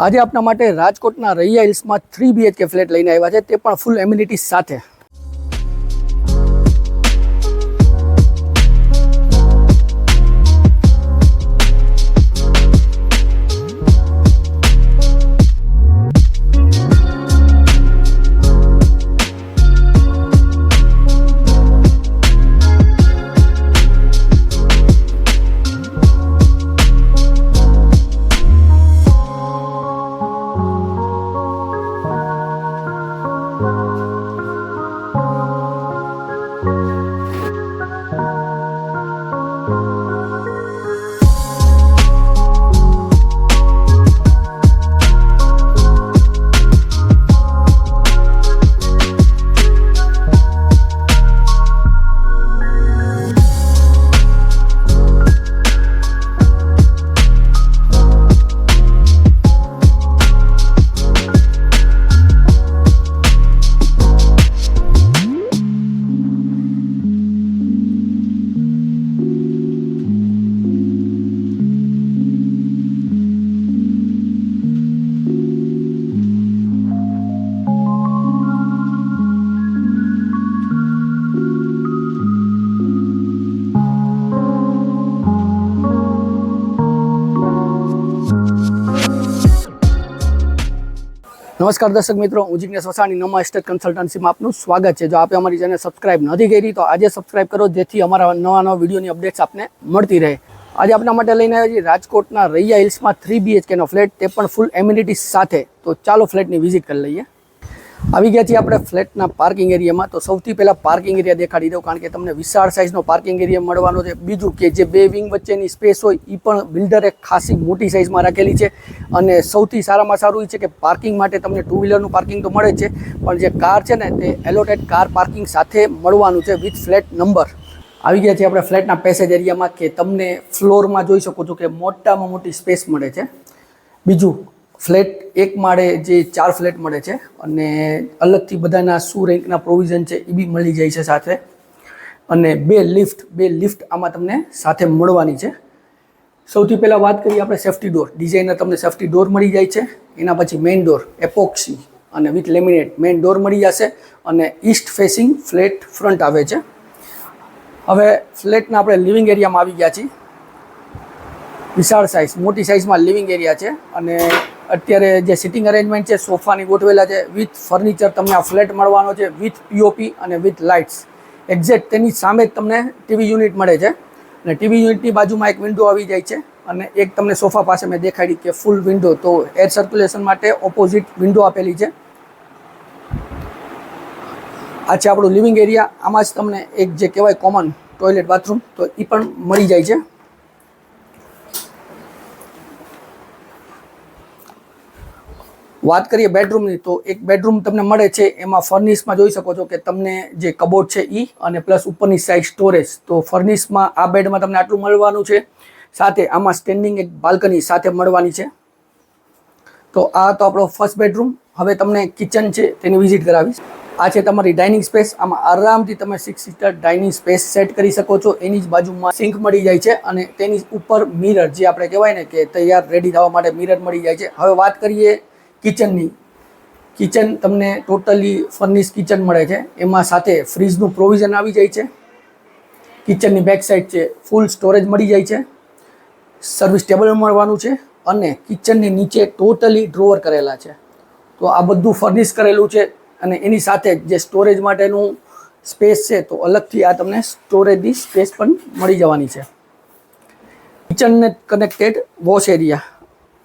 આજે આપના માટે રાજકોટના રૈયા હિલ્સમાં 3 BHK ફ્લેટ લઈને આવ્યા છે, તે પણ ફૂલ એમ્યુનિટીઝ સાથે। નમસ્કાર દર્શક મિત્રો, હું જિગ્નેશ વસાણી નમા એસ્ટેટ કન્સલ્ટન્સીમાં આપનું સ્વાગત છે। જો આપે અમારી ચેનલ સબસ્ક્રાઇબ નથી કરી તો આજે સબસ્ક્રાઇબ કરો, જેથી અમારા નવા વિડીયોની અપડેટ્સ આપને મળતી રહે। આજે આપના માટે લઈને આવ્યા છીએ રાજકોટના રૈયા હિલ્સમાં 3 BHKનો ફ્લેટ, તે પણ ફૂલ એમ્યુનિટીઝ સાથે। તો ચાલો ફ્લેટની વિઝિટ કરી લઈએ। આવી ગયા છીએ આપણે ફ્લેટના પાર્કિંગ એરિયામાં। તો સૌથી પહેલાં પાર્કિંગ એરિયા દેખાડી દઉં, કારણ કે તમને વિશાળ સાઇઝનો પાર્કિંગ એરિયા મળવાનો છે। બીજું કે જે બે વિંગ વચ્ચેની સ્પેસ હોય એ પણ બિલ્ડરે ખાસી મોટી સાઇઝમાં રાખેલી છે। અને સૌથી સારામાં સારું એ છે કે પાર્કિંગ માટે તમને 2 વ્હીલરનું પાર્કિંગ તો મળે છે, પણ જે કાર છે ને તે એલોટેડ કાર પાર્કિંગ સાથે મળવાનું છે વિથ ફ્લેટ નંબર। આવી ગયા છીએ આપણે ફ્લેટના પેસેજ એરિયામાં, કે તમને ફ્લોરમાં જોઈ શકો છો કે મોટામાં મોટી સ્પેસ મળે છે। બીજું, ફ્લેટ એક માળે જે 4 ફ્લેટ મળે છે, અને અલગથી બધાના શું રેન્કના પ્રોવિઝન છે એ બી મળી જાય છે સાથે। અને બે લિફ્ટ આમાં તમને સાથે મળવાની છે। સૌથી પહેલાં વાત કરીએ આપણે સેફ્ટી ડોર ડિઝાઇનર, તમને સેફ્ટી ડોર મળી જાય છે। એના પછી મેઇન ડોર એપોક્સી અને વિથ લેમિનેટ મેઇન ડોર મળી જશે, અને ઈસ્ટ ફેસિંગ ફ્લેટ ફ્રન્ટ આવે છે। હવે ફ્લેટના આપણે લિવિંગ એરિયામાં આવી ગયા છીએ। વિશાળ સાઇઝ મોટી સાઇઝમાં લિવિંગ એરિયા છે, અને અત્યારે જે સિટિંગ અરેન્જમેન્ટ છે સોફાની ગોઠવેલા છે વિથ ફર્નિચર તમને આ ફ્લેટ મળવાનો છે, વિથ પીઓપી અને વિથ લાઇટ્સ। એક્ઝેક્ટ તેની સામે જ તમને ટીવી યુનિટ મળે છે, અને ટીવી યુનિટની બાજુમાં એક વિન્ડો આવી જાય છે, અને એક તમને સોફા પાસે મેં દેખાડી કે ફૂલ વિન્ડો, તો એર સર્ક્યુલેશન માટે ઓપોઝિટ વિન્ડો આપેલી છે। આ છે આપણું લિવિંગ એરિયા। આમાં જ તમને એક જે કહેવાય કોમન ટોયલેટ બાથરૂમ, તો એ પણ મળી જાય છે। વાત કરીએ બેડરૂમની, તો એક બેડરૂમ તમને મળે છે, એમાં ફર્નિશમાં જોઈ શકો છો કે તમને જે કબોર્ડ છે એ અને પ્લસ ઉપરની સાઈડ સ્ટોરેજ। તો ફર્નિશમાં આ બેડમાં તમને આટલું મળવાનું છે, સાથે આમાં સ્ટેન્ડિંગ એક બાલ્કની સાથે મળવાની છે। તો આ તો આપણો ફર્સ્ટ બેડરૂમ। હવે તમને કિચન છે તેની વિઝિટ કરાવીશ। આ છે તમારી ડાઇનિંગ સ્પેસ। આમાં આરામથી તમે 6 સીટર ડાઇનિંગ સ્પેસ સેટ કરી શકો છો। એની જ બાજુમાં સિંક મળી જાય છે, અને તેની ઉપર મિરર, જે આપણે કહેવાય ને કે તૈયાર રેડી થવા માટે મિરર મળી જાય છે। હવે વાત કરીએ કિચનની। કિચન તમને ટોટલી ફર્નિશ કિચન મળે છે, એમાં સાથે ફ્રીજનું પ્રોવિઝન આવી જાય છે। કિચનની બેક સાઈડ છે ફૂલ સ્ટોરેજ મળી જાય છે, સર્વિસ ટેબલ મળવાનું છે, અને કિચનની નીચે ટોટલી ડ્રોવર કરેલા છે। તો આ બધું ફર્નિશ કરેલું છે, અને એની સાથે જે સ્ટોરેજ માટેનું સ્પેસ છે, તો અલગથી આ તમને સ્ટોરેજની સ્પેસ પણ મળી જવાની છે। કિચનને કનેક્ટેડ વોશ એરિયા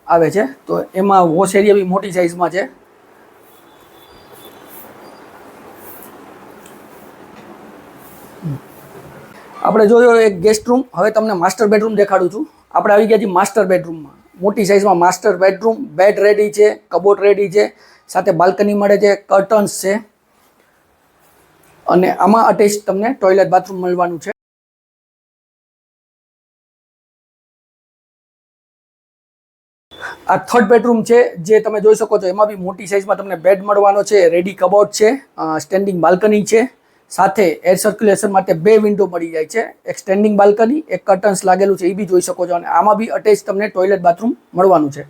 આવે છે, તો એમાં વોશ એરિયા બી મોટી સાઇઝમાં છે। આપણે જોયો એક ગેસ્ટ રૂમ। હવે તમને માસ્ટર બેડરૂમ દેખાડું છું। આપણે આવી ગયા છીએ માસ્ટર બેડરૂમમાં। મોટી સાઇઝમાં માસ્ટર બેડરૂમ, બેડ રેડી છે, કબોર્ડ રેડી છે, સાથે બાલ્કની મળે છે, કર્ટન્સ છે, અને આમાં અટેચ તમને ટોયલેટ બાથરૂમ મળવાનું છે। આ થર્ડ બેડરૂમ છે, જે તમે જોઈ શકો છો, એમાં બી મોટી સાઇઝમાં તમને બેડ મળવાનો છે, રેડી કબોર્ડ છે, સ્ટેન્ડિંગ બાલ્કની છે, સાથે એર સર્ક્યુલેશન માટે 2 વિન્ડો મળી જાય છે, એક સ્ટેન્ડિંગ બાલ્કની, એક કર્ટન્સ લાગેલું છે, એ બી જોઈ શકો છો, અને આમાં બી અટેચ તમને ટોયલેટ બાથરૂમ મળવાનું છે।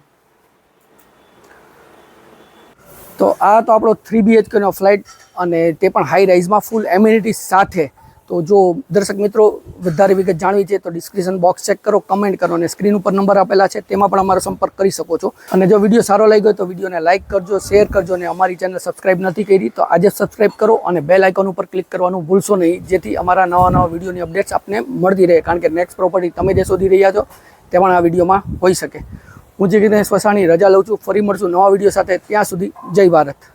તો આ તો આપણો 3 BHK નો ફ્લેટ અને તે પણ હાઈ રાઇઝમાં ફૂલ એમ્યુનિટી સાથે. તો જો દર્શક મિત્રો વધારે વિગત જાણવી છે તો ડિસ્ક્રિપ્શન બોક્સ ચેક કરો, કમેન્ટ કરો અને સ્ક્રીન ઉપર નંબર આપેલા છે તેમાં પણ અમારો સંપર્ક કરી શકો છો. અને જો વિડીયો સારો લાગ્યો તો વિડીયોને લાઇક કરજો, શેર કરજો અને અમારી ચેનલ સબસ્ક્રાઇબ નથી કરી તો આજે સબસ્ક્રાઇબ કરો અને બેલ આઇકોન ઉપર ક્લિક કરવાનું ભૂલશો નહીં, જેથી અમારા નવા વિડીયોની અપડેટ્સ આપને મળતી રહે. કારણ કે નેક્સ્ટ પ્રોપર્ટી તમે જે શોધી રહ્યા છો તે પણ આ વિડીયોમાં હોઈ શકે. હું જિગ્નેશ વસાણી રજા લઉં છું. ફરી મળશું નવા વિડીયો સાથે. ત્યાં સુધી જય ભારત.